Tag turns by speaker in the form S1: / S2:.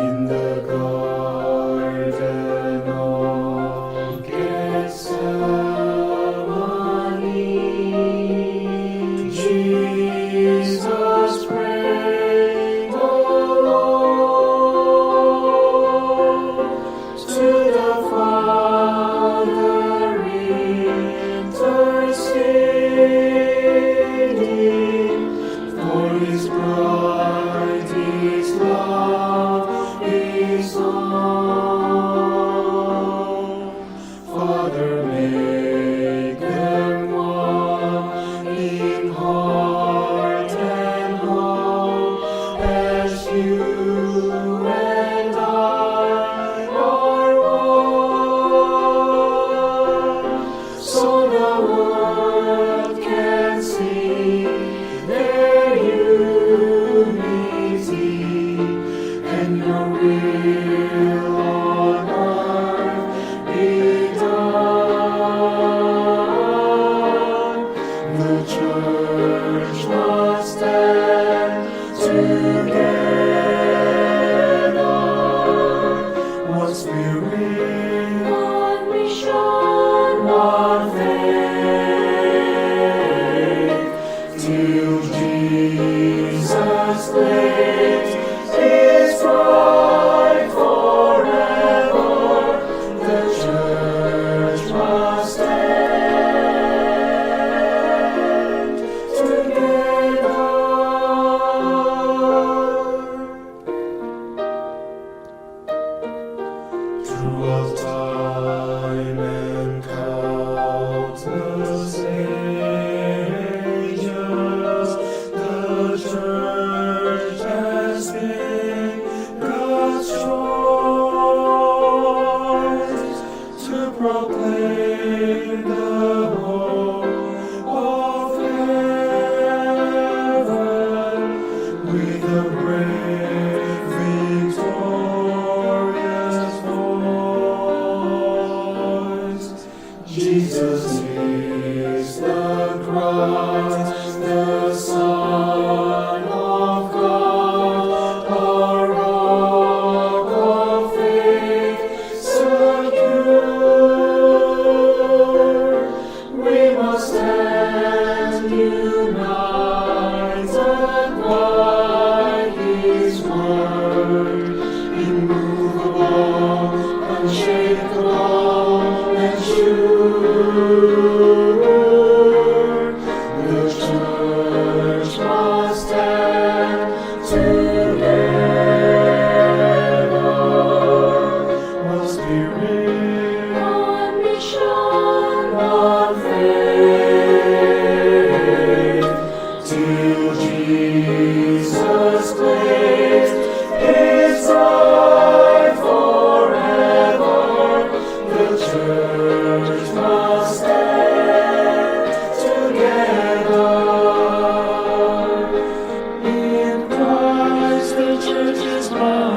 S1: In the garden of Gethsemane, Jesus prayed alone to the Father interceding for His bride, His love, His own. Father, make them one in heart and home, as You and I are one, so the world can see their unity, and Your will on earth be done. The church must stand together, one spirit, one mission, one faith, till Jesus claims His bride forever. The church must stand together. Through all time and countless ages, the church has been God's choice to proclaim the hope of heaven with a brave, victorious voice. Jesus is the Christ, the Son of God, our rock of faith secure. We must stand united by His word, immovable, unshakable, and sure. The church must stand together, one spirit, one mission, one faith, till Jesus claims His bride forever. The church must stand together. In Christ the church is one.